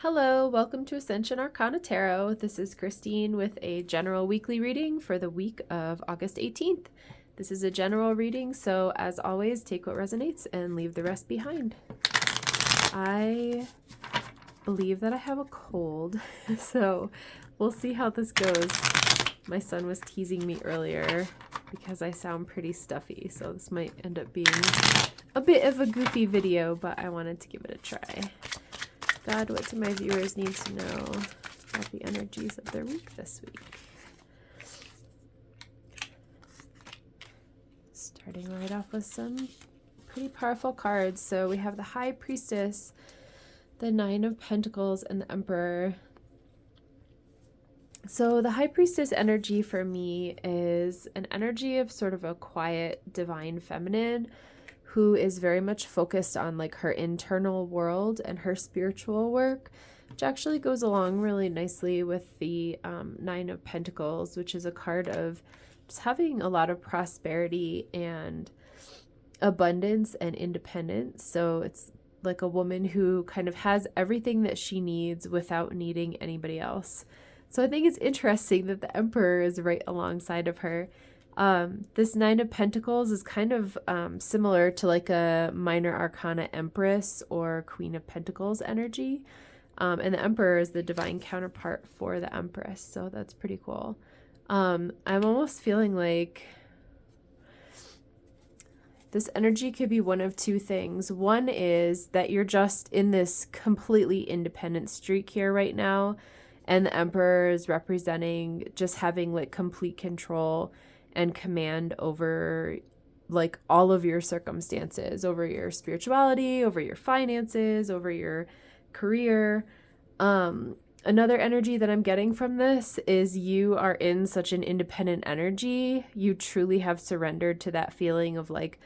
Hello, welcome to Ascension Arcana Tarot. This is Christine with a general weekly reading for the week of August 18th. This is a general reading, so as always, take what resonates and leave the rest behind. I believe that I have a cold, so we'll see how this goes. My son was teasing me earlier because I sound pretty stuffy, so this might end up being a bit of a goofy video, but I wanted to give it a try. God, what do my viewers need to know about the energies of their week this week? Starting right off with some pretty powerful cards. So we have the High Priestess, the Nine of Pentacles, and the Emperor. So the High Priestess energy for me is an energy of sort of a quiet, divine feminine who is very much focused on like her internal world and her spiritual work, which actually goes along really nicely with the Nine of Pentacles, which is a card of just having a lot of prosperity and abundance and independence. So it's like a woman who kind of has everything that she needs without needing anybody else. So I think it's interesting that the Emperor is right alongside of her. This Nine of Pentacles is kind of similar to like a minor arcana Empress or Queen of Pentacles energy. And the Emperor is the divine counterpart for the Empress. So that's pretty cool. I'm almost feeling like this energy could be one of two things. One is that you're just in this completely independent streak here right now. And the Emperor is representing just having like complete control and command over like all of your circumstances, over your spirituality, over your finances, over your career. Another energy that I'm getting from this is you are in such an independent energy. You truly have surrendered to that feeling of like,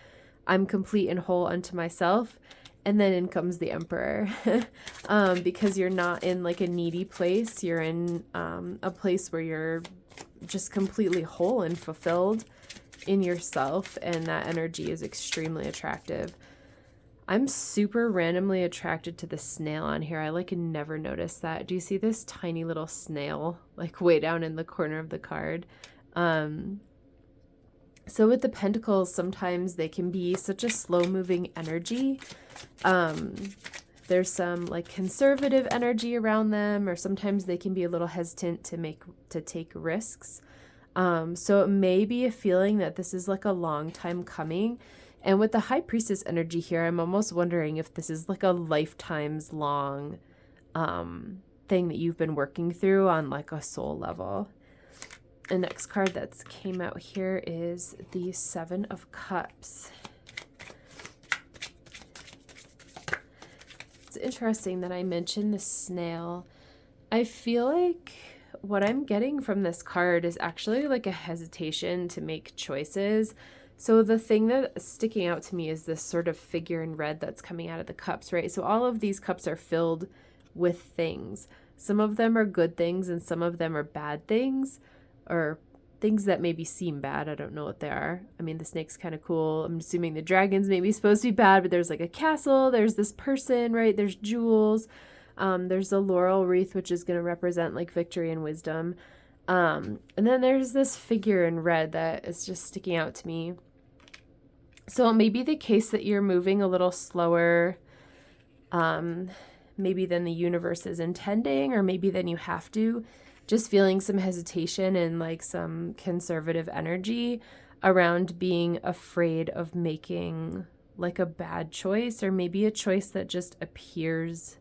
I'm complete and whole unto myself. And then in comes the Emperor because you're not in like a needy place. You're in a place where you're just completely whole and fulfilled in yourself, and that energy is extremely attractive. I'm super randomly attracted to the snail on here. I like never noticed that. Do you see this tiny little snail like way down in the corner of the card? So with the pentacles, sometimes they can be such a slow moving energy. There's some like conservative energy around them, or sometimes they can be a little hesitant to take risks. So it may be a feeling that this is like a long time coming. And with the High Priestess energy here, I'm almost wondering if this is like a lifetimes long thing that you've been working through on like a soul level. The next card that's came out here is the Seven of Cups. It's interesting that I mentioned the snail. I feel like what I'm getting from this card is actually like a hesitation to make choices. So the thing that's sticking out to me is this sort of figure in red that's coming out of the cups, right? So all of these cups are filled with things. Some of them are good things and some of them are bad things, or things that maybe seem bad. I don't know what they are. I mean, the snake's kind of cool. I'm assuming the dragon's maybe supposed to be bad, but there's like a castle, there's this person, right? There's jewels. There's a laurel wreath, which is going to represent like victory and wisdom. And then there's this figure in red that is just sticking out to me. So it may be the case that you're moving a little slower, maybe than the universe is intending, or maybe than you have to. Just feeling some hesitation and like some conservative energy around being afraid of making like a bad choice, or maybe a choice that just appears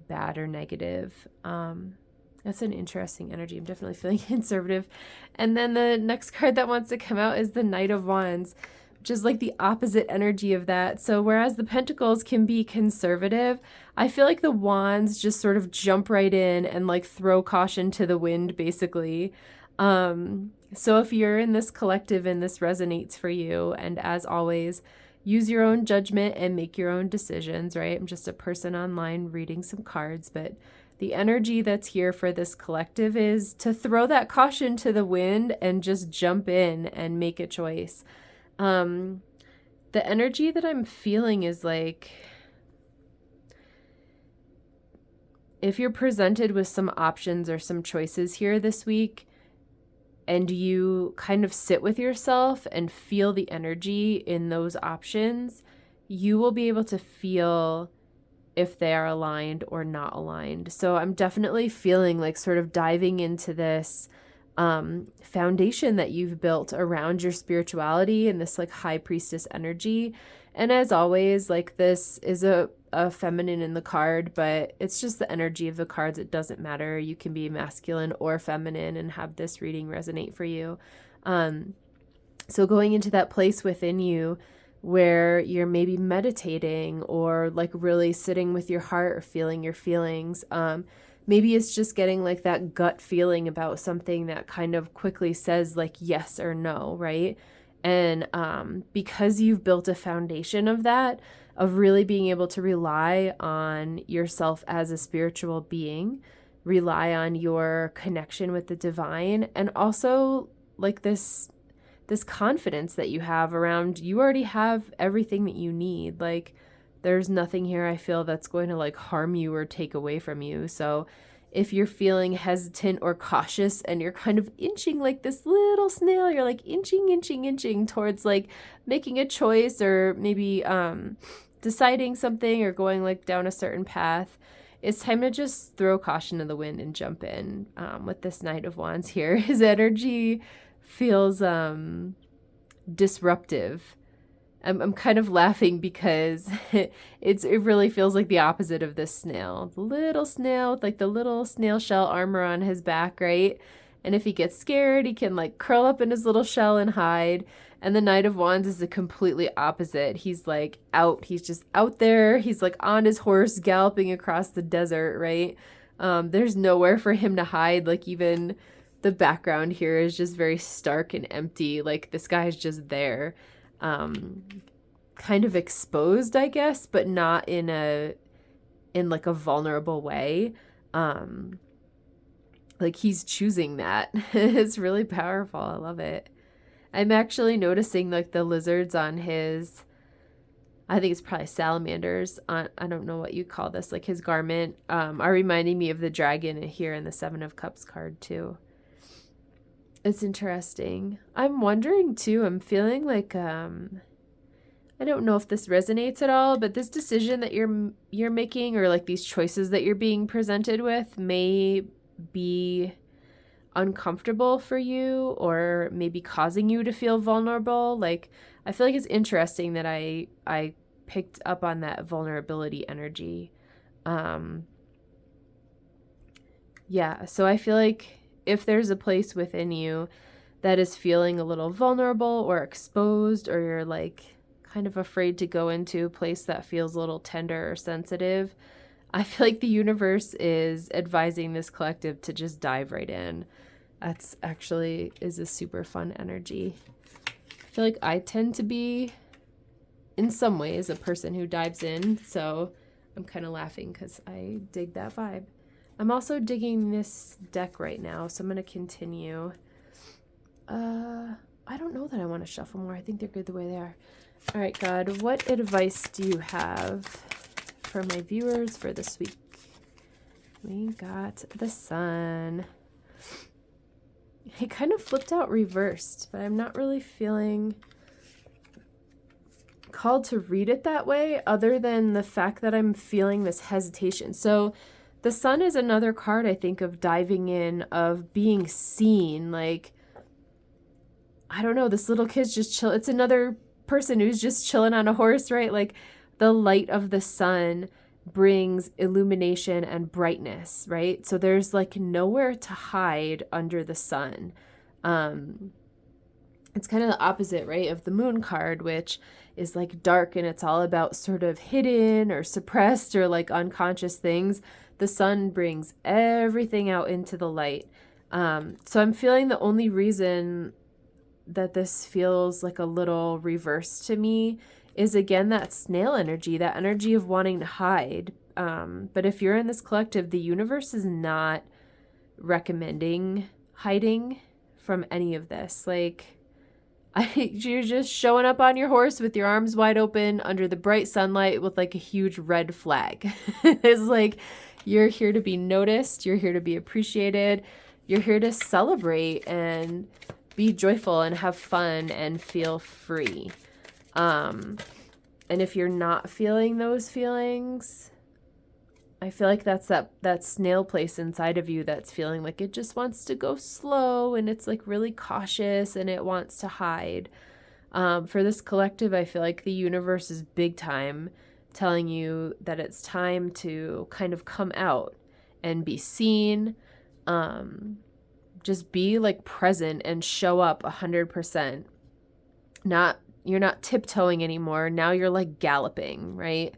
bad or negative. That's an interesting energy. I'm definitely feeling conservative. And then the next card that wants to come out is the Knight of Wands, which is like the opposite energy of that. So whereas the Pentacles can be conservative, I feel like the Wands just sort of jump right in and like throw caution to the wind, basically. So if you're in this collective and this resonates for you, and as always, use your own judgment and make your own decisions, right? I'm just a person online reading some cards, but the energy that's here for this collective is to throw that caution to the wind and just jump in and make a choice. The energy that I'm feeling is like, if you're presented with some options or some choices here this week, and you kind of sit with yourself and feel the energy in those options, you will be able to feel if they are aligned or not aligned. So I'm definitely feeling like sort of diving into this foundation that you've built around your spirituality and this like high priestess energy. And as always, like this is a feminine in the card, but it's just the energy of the cards. It doesn't matter. You can be masculine or feminine and have this reading resonate for you. So going into that place within you where you're maybe meditating or like really sitting with your heart or feeling your feelings. Maybe it's just getting like that gut feeling about something that kind of quickly says like yes or no, right? And because you've built a foundation of that, of really being able to rely on yourself as a spiritual being, rely on your connection with the divine, and also like this confidence that you have around you already have everything that you need. Like there's nothing here I feel that's going to like harm you or take away from you. So if you're feeling hesitant or cautious and you're kind of inching like this little snail, you're like inching towards like making a choice or maybe deciding something or going like down a certain path, it's time to just throw caution to the wind and jump in. With this Knight of Wands here, his energy feels disruptive. I'm kind of laughing because it really feels like the opposite of this snail. The little snail with like the little snail shell armor on his back, right? And if he gets scared, he can like curl up in his little shell and hide. And the Knight of Wands is the completely opposite. He's like out. He's just out there. He's like on his horse galloping across the desert, right? There's nowhere for him to hide. Like even the background here is just very stark and empty. Like this guy's just there. Kind of exposed, I guess, but not in like a vulnerable way. Like he's choosing that. It's really powerful. I love it. I'm actually noticing like the lizards on his, I think it's probably salamanders on, I don't know what you call this, like his garment, are reminding me of the dragon here in the Seven of Cups card too. It's interesting. I'm wondering too, I'm feeling like, I don't know if this resonates at all, but this decision that you're making or like these choices that you're being presented with may be uncomfortable for you or maybe causing you to feel vulnerable. Like I feel like it's interesting that I picked up on that vulnerability energy. Yeah, so I feel like if there's a place within you that is feeling a little vulnerable or exposed, or you're like kind of afraid to go into a place that feels a little tender or sensitive, I feel like the universe is advising this collective to just dive right in. That's actually is a super fun energy. I feel like I tend to be, in some ways, a person who dives in. So I'm kind of laughing because I dig that vibe. I'm also digging this deck right now, so I'm going to continue. I don't know that I want to shuffle more. I think they're good the way they are. All right, God, what advice do you have for my viewers for this week? We got the Sun. It kind of flipped out reversed, but I'm not really feeling called to read it that way, other than the fact that I'm feeling this hesitation. So the Sun is another card, I think, of diving in, of being seen. Like, I don't know, this little kid's just chill. It's another person who's just chilling on a horse, right? Like the light of the sun brings illumination and brightness, right? So there's like nowhere to hide under the sun. It's kind of the opposite, right, of the Moon card, which is like dark and it's all about sort of hidden or suppressed or like unconscious things. The Sun brings everything out into the light. So I'm feeling the only reason that this feels like a little reverse to me is, again, that snail energy, that energy of wanting to hide. But if you're in this collective, the universe is not recommending hiding from any of this. Like, you're just showing up on your horse with your arms wide open under the bright sunlight with like a huge red flag. It's like, You're here to be noticed. You're here to be appreciated. You're here to celebrate and be joyful and have fun and feel free. And if you're not feeling those feelings, I feel like that's that snail place inside of you that's feeling like it just wants to go slow and it's like really cautious and it wants to hide. For this collective, I feel like the universe is big time telling you that it's time to kind of come out and be seen. Just be like present and show up 100%. You're not tiptoeing anymore. Now you're like galloping, right?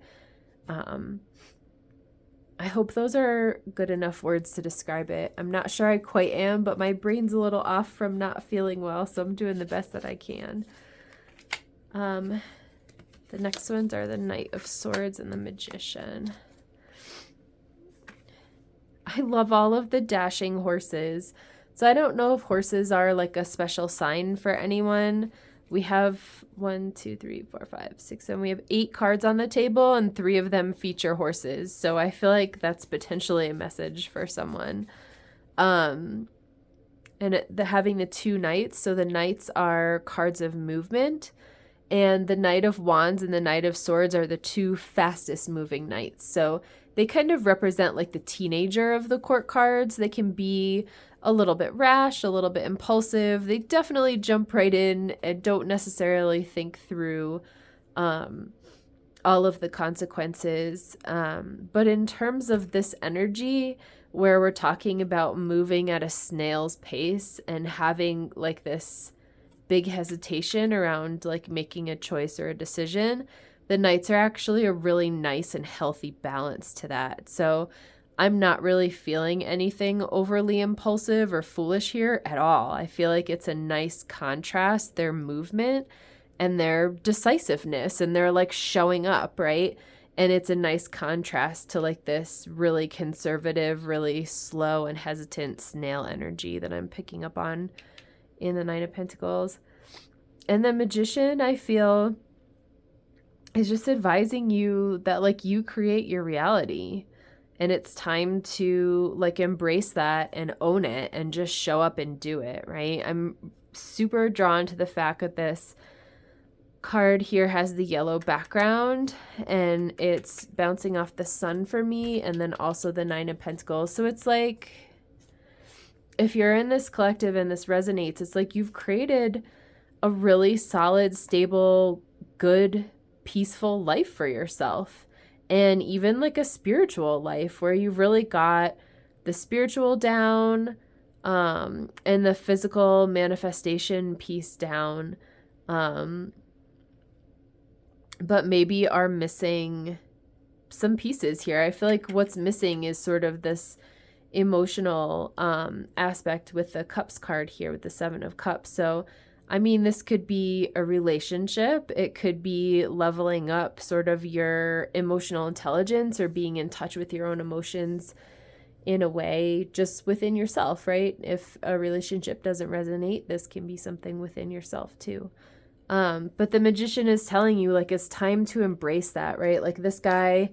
I hope those are good enough words to describe it. I'm not sure I quite am, but my brain's a little off from not feeling well, so I'm doing the best that I can. The next ones are the Knight of Swords and the Magician. I love all of the dashing horses. So I don't know if horses are like a special sign for anyone. We have 1, 2, 3, 4, 5, 6, 7. We have 8 cards on the table and 3 of them feature horses. So I feel like that's potentially a message for someone. And having the 2 knights. So the knights are cards of movement. And the Knight of Wands and the Knight of Swords are the 2 fastest moving knights. So they kind of represent like the teenager of the court cards. They can be a little bit rash, a little bit impulsive. They definitely jump right in and don't necessarily think through all of the consequences. But in terms of this energy, where we're talking about moving at a snail's pace and having like this big hesitation around like making a choice or a decision, the knights are actually a really nice and healthy balance to that. So I'm not really feeling anything overly impulsive or foolish here at all. I feel like it's a nice contrast, their movement and their decisiveness and their like showing up, right? And it's a nice contrast to like this really conservative, really slow and hesitant snail energy that I'm picking up on in the Nine of Pentacles. And the Magician, I feel, is just advising you that like you create your reality and it's time to like embrace that and own it and just show up and do it, right? I'm super drawn to the fact that this card here has the yellow background and it's bouncing off the sun for me and then also the Nine of Pentacles. So it's like, if you're in this collective and this resonates, it's like you've created a really solid, stable, good, peaceful life for yourself. And even like a spiritual life where you've really got the spiritual down and the physical manifestation piece down. But maybe are missing some pieces here. I feel like what's missing is sort of this emotional aspect with the Cups card here with the 7 of Cups. So I mean, this could be a relationship. It could be leveling up sort of your emotional intelligence or being in touch with your own emotions in a way just within yourself, right? If a relationship doesn't resonate, this can be something within yourself too. But the Magician is telling you like it's time to embrace that, right? Like this guy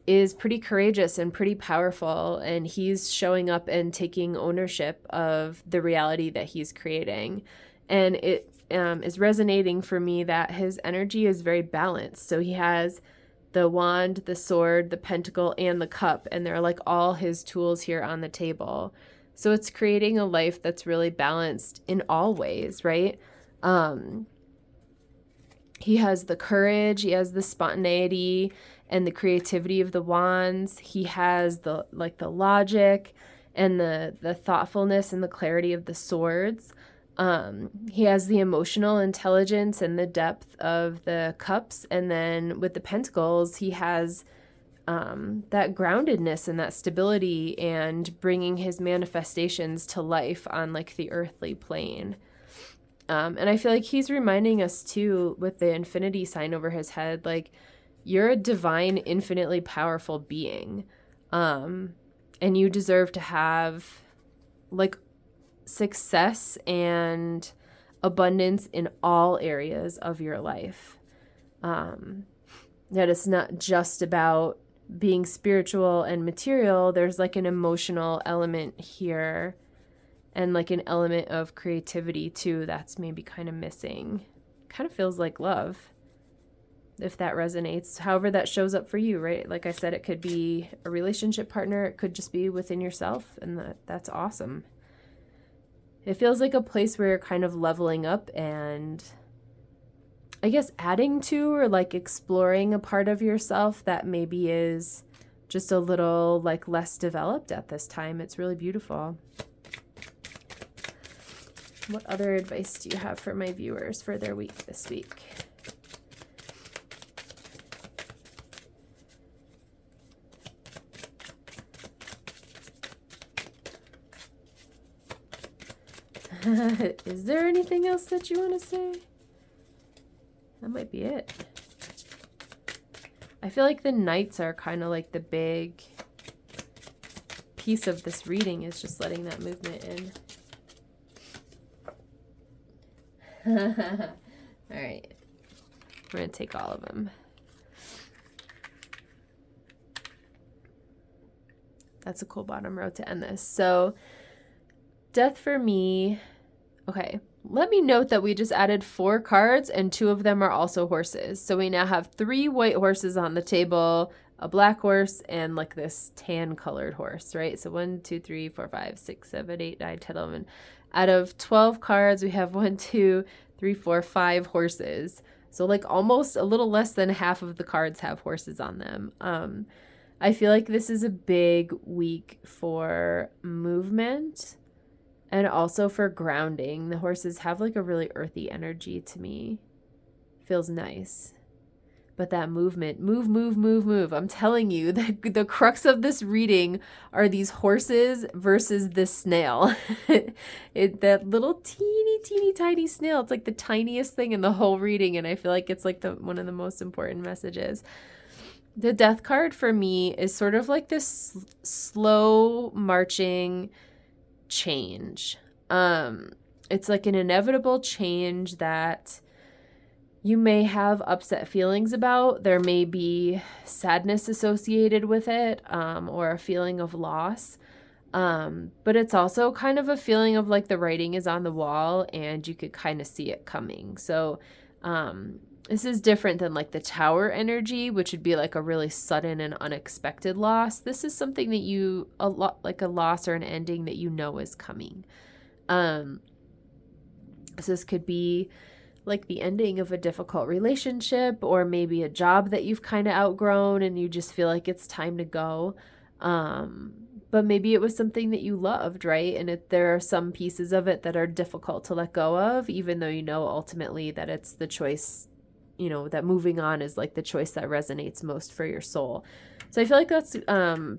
is pretty courageous and pretty powerful, and he's showing up and taking ownership of the reality that he's creating. And it is resonating for me that his energy is very balanced. So he has the wand, the sword, the pentacle, and the cup, and they're like all his tools here on the table. So it's creating a life that's really balanced in all ways, right? He has the courage, he has the spontaneity and the creativity of the wands. He has the logic and the thoughtfulness and the clarity of the swords. He has the emotional intelligence and the depth of the cups. And then with the pentacles, he has that groundedness and that stability and bringing his manifestations to life on like the earthly plane. And I feel like he's reminding us too with the infinity sign over his head, like you're a divine, infinitely powerful being. And you deserve to have like success and abundance in all areas of your life. That it's not just about being spiritual and material, there's like an emotional element here and like an element of creativity too that's maybe kind of missing. Kind of feels like love, if that resonates. However that shows up for you, right? Like I said, it could be a relationship partner, it could just be within yourself, and that's awesome. It feels like a place where you're kind of leveling up and I guess adding to or like exploring a part of yourself that maybe is just a little like less developed at this time. It's really beautiful. What other advice do you have for my viewers for their week this week? Is there anything else that you want to say? That might be it. I feel like the knights are kind of like the big piece of this reading, is just letting that movement in. All right. We're going to take all of them. That's a cool bottom row to end this. So, death for me. Okay. Let me note that we just added 4 cards and 2 of them are also horses. So we now have 3 white horses on the table, a black horse, and like this tan colored horse, right? So 1, 2, 3, 4, 5, 6, 7, 8, 9, 10, 11. Out of 12 cards, we have 1, 2, 3, 4, 5 horses. So like almost a little less than half of the cards have horses on them. I feel like this is a big week for movement. And also for grounding. The horses have like a really earthy energy to me. Feels nice. But that movement, move, move, move, move. I'm telling you, the crux of this reading are these horses versus this snail. That little teeny, teeny, tiny snail. It's like the tiniest thing in the whole reading. And I feel like it's like one of the most important messages. The death card for me is sort of like this slow marching change. It's like an inevitable change that you may have upset feelings about. There may be sadness associated with it, or a feeling of loss. But it's also kind of a feeling of like the writing is on the wall and you could kind of see it coming. So, this is different than like the tower energy, which would be like a really sudden and unexpected loss. This is something that like a loss or an ending that you know is coming. So this could be like the ending of a difficult relationship, or maybe a job that you've kind of outgrown and you just feel like it's time to go. But maybe it was something that you loved, right? And there are some pieces of it that are difficult to let go of, even though you know ultimately that it's the choice, you know, that moving on is like the choice that resonates most for your soul. So I feel like that's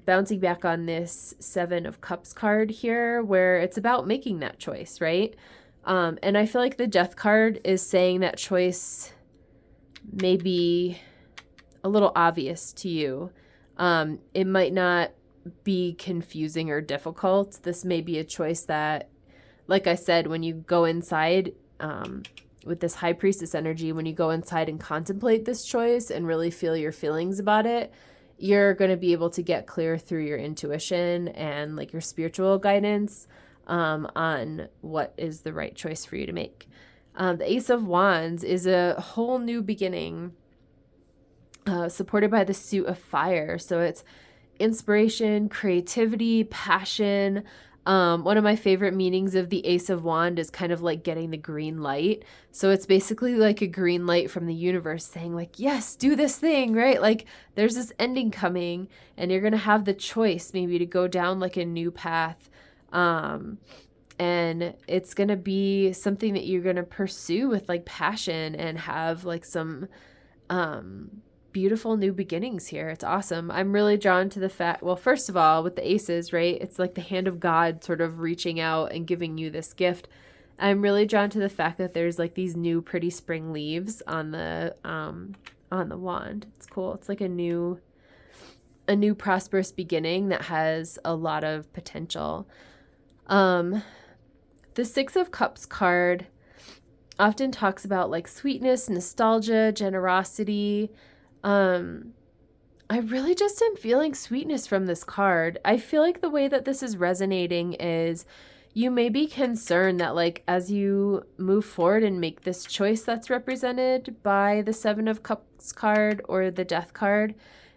bouncing back on this 7 of Cups card here, where it's about making that choice, right? And I feel like the death card is saying that choice may be a little obvious to you. It might not be confusing or difficult. This may be a choice that, like I said, when you go inside, with this High Priestess energy, when you go inside and contemplate this choice and really feel your feelings about it, you're going to be able to get clear through your intuition and like your spiritual guidance on what is the right choice for you to make. The Ace of Wands is a whole new beginning, supported by the Suit of Fire. So it's inspiration, creativity, passion. One of my favorite meanings of the Ace of Wands is kind of like getting the green light. So it's basically like a green light from the universe saying like, yes, do this thing, right? Like there's this ending coming and you're going to have the choice maybe to go down like a new path. And it's going to be something that you're going to pursue with like passion and have like some, beautiful new beginnings here. It's awesome. I'm really drawn to the fact, well, first of all, with the aces, right? It's like the hand of God sort of reaching out and giving you this gift. I'm really drawn to the fact that there's like these new pretty spring leaves on the wand. It's cool. It's like a new prosperous beginning that has a lot of potential. The 6 of Cups card often talks about like sweetness, nostalgia, generosity. I I really just am feeling sweetness from this card. I feel like the way that this is resonating is you may be concerned that, like, as you move forward and make this choice that's represented by the Seven of Cups card or the Death card,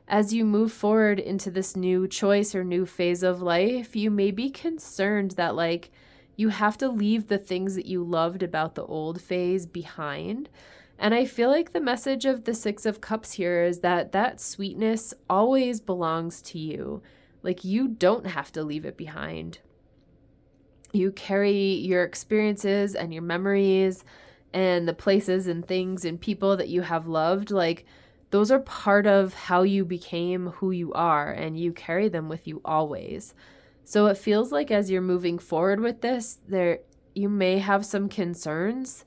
as you move forward into this new choice or new phase of life, you may be concerned that, like, you have to leave the things that you loved about the old phase behind. And I feel like the message of the Six of Cups here is that that sweetness always belongs to you. Like, you don't have to leave it behind. You carry your experiences and your memories and the places and things and people that you have loved. Like, those are part of how you became who you are, and you carry them with you always. So it feels like as you're moving forward with this, you may have some concerns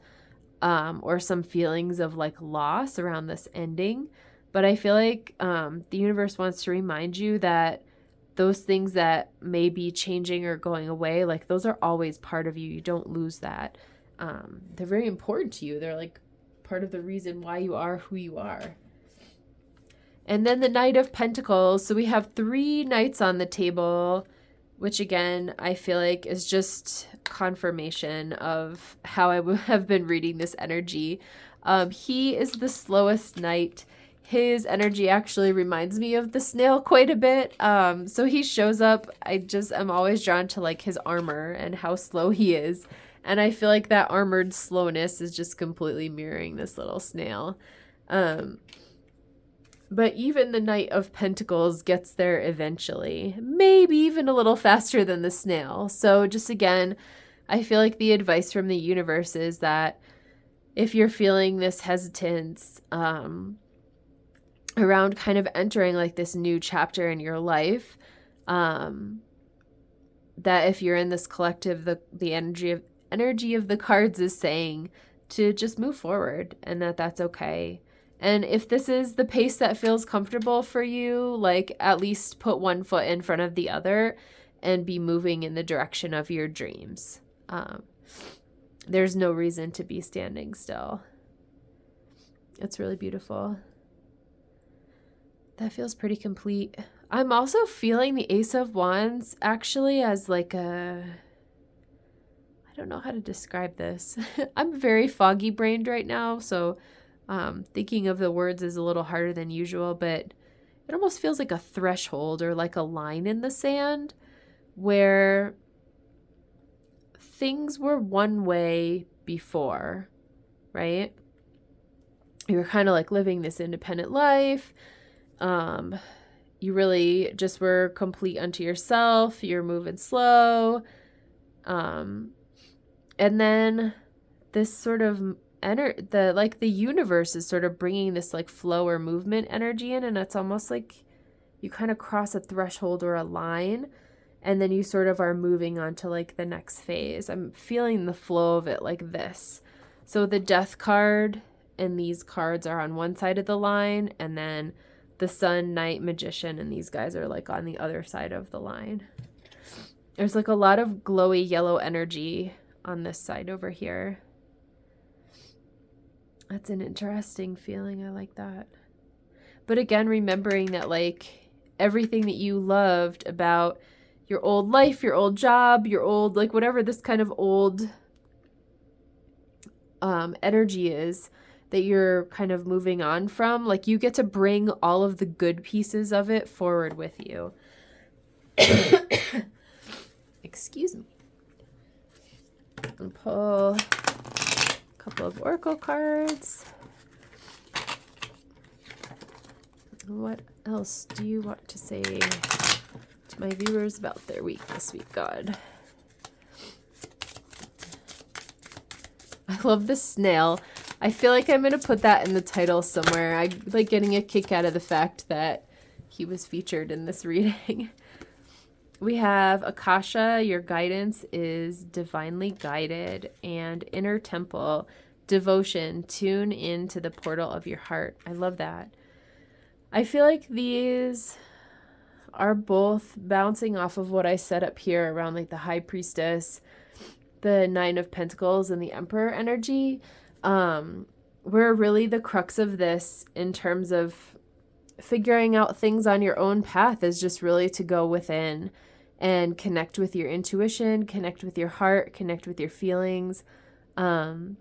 or some feelings of like loss around this ending. But I feel like the universe wants to remind you that those things that may be changing or going away, like those are always part of you. You don't lose that. They're very important to you. They're like part of the reason why you are who you are. And then the Knight of Pentacles. So we have 3 knights on the table, which again, I feel like is just confirmation of how I have been reading this energy. He is the slowest knight. His energy actually reminds me of the snail quite a bit. So he shows up. I'm always drawn to like his armor and how slow he is. And I feel like that armored slowness is just completely mirroring this little snail. But even the Knight of Pentacles gets there eventually, maybe even a little faster than the snail. So just again, I feel like the advice from the universe is that if you're feeling this hesitance around kind of entering like this new chapter in your life, that if you're in this collective, the energy of the cards is saying to just move forward, and that's okay. And if this is the pace that feels comfortable for you, like at least put one foot in front of the other and be moving in the direction of your dreams. There's no reason to be standing still. It's really beautiful. That feels pretty complete. I'm also feeling the Ace of Wands actually as like I don't know how to describe this. I'm very foggy brained right now, so thinking of the words is a little harder than usual, but it almost feels like a threshold or like a line in the sand where things were one way before, right? You were kind of like living this independent life. You really just were complete unto yourself. You're moving slow. And then this sort of the universe is sort of bringing this like flow or movement energy in, and it's almost like you kind of cross a threshold or a line, and then you sort of are moving on to like the next phase. I'm feeling the flow of it like this. So the Death card and these cards are on one side of the line, and then the Sun, Knight, Magician, and these guys are like on the other side of the line. There's like a lot of glowy yellow energy on this side over here. That's an interesting feeling. I like that. But again, remembering that like everything that you loved about your old life, your old job, your old, like whatever this kind of old energy is that you're kind of moving on from, like you get to bring all of the good pieces of it forward with you. Excuse me. And pull couple of oracle cards. What else do you want to say to my viewers about their week this week, God? I love the snail. I feel like I'm going to put that in the title somewhere. I like getting a kick out of the fact that he was featured in this reading. We have Akasha, your guidance is divinely guided, and Inner Temple, devotion, tune into the portal of your heart. I love that. I feel like these are both bouncing off of what I said up here around like the High Priestess, the Nine of Pentacles, and the Emperor energy. Where really the crux of this in terms of figuring out things on your own path is just really to go within and connect with your intuition, connect with your heart, connect with your feelings. It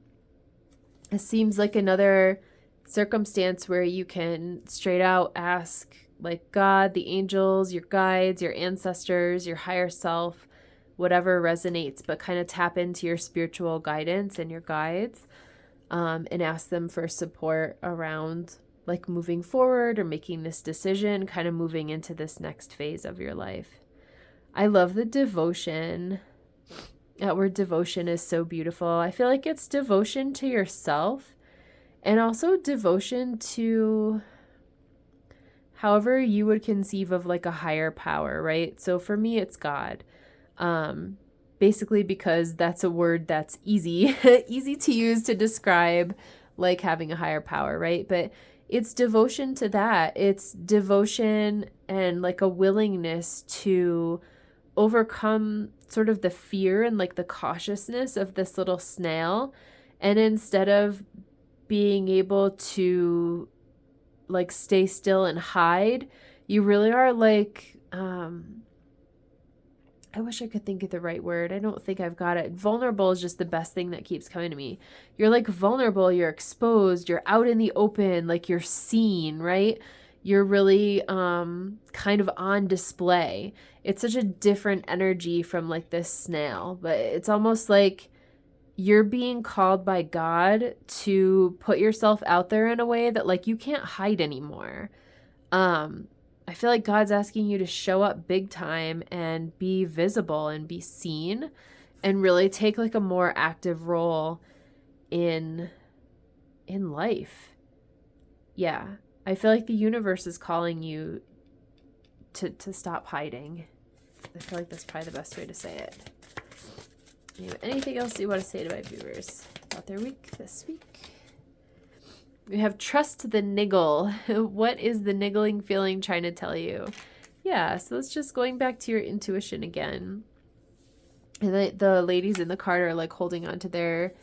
seems like another circumstance where you can straight out ask, like, God, the angels, your guides, your ancestors, your higher self, whatever resonates, but kind of tap into your spiritual guidance and your guides, and ask them for support around like moving forward or making this decision, kind of moving into this next phase of your life. I love the devotion. That word devotion is so beautiful. I feel like it's devotion to yourself and also devotion to however you would conceive of like a higher power, right? So for me, it's God. Basically because that's a word that's easy, easy to use to describe like having a higher power, right? But it's devotion to that. It's devotion and like a willingness to overcome sort of the fear and like the cautiousness of this little snail. And instead of being able to like stay still and hide, you really are like, I wish I could think of the right word. I don't think I've got it. Vulnerable is just the best thing that keeps coming to me. You're like vulnerable, you're exposed, you're out in the open, like you're seen, right? You're really kind of on display. It's such a different energy from like this snail, but it's almost like you're being called by God to put yourself out there in a way that like you can't hide anymore. I feel like God's asking you to show up big time and be visible and be seen and really take like a more active role in life. Yeah. I feel like the universe is calling you to stop hiding. I feel like that's probably the best way to say it. Anyway, anything else you want to say to my viewers about their week this week? We have trust the niggle. What is the niggling feeling trying to tell you? Yeah, so it's just going back to your intuition again. And the ladies in the card are like holding on to their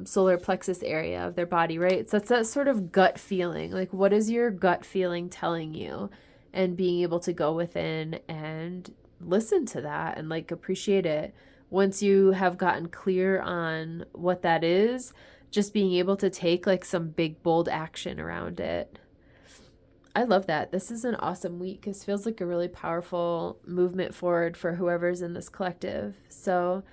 solar plexus area of their body, right? So it's that sort of gut feeling. Like, what is your gut feeling telling you? And being able to go within and listen to that and like appreciate it. Once you have gotten clear on what that is, just being able to take like some big, bold action around it. I love that. This is an awesome week. This feels like a really powerful movement forward for whoever's in this collective. So,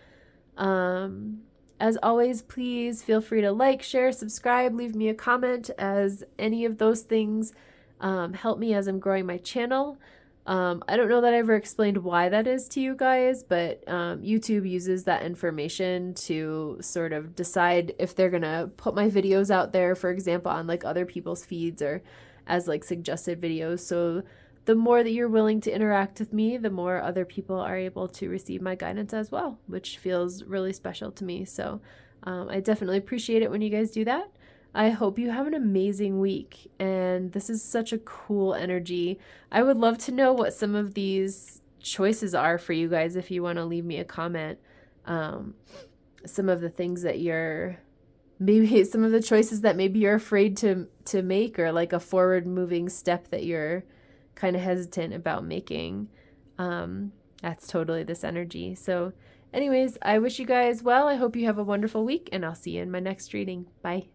as always, please feel free to like, share, subscribe, leave me a comment, as any of those things help me as I'm growing my channel. I don't know that I ever explained why that is to you guys, but YouTube uses that information to sort of decide if they're going to put my videos out there, for example, on like other people's feeds or as like suggested videos. So the more that you're willing to interact with me, the more other people are able to receive my guidance as well, which feels really special to me. So I definitely appreciate it when you guys do that. I hope you have an amazing week, and this is such a cool energy. I would love to know what some of these choices are for you guys if you want to leave me a comment. Some of the things that maybe some of the choices that maybe you're afraid to make, or like a forward moving step that you're kind of hesitant about making. That's totally this energy. So anyways, I wish you guys well. I hope you have a wonderful week, and I'll see you in my next reading. Bye.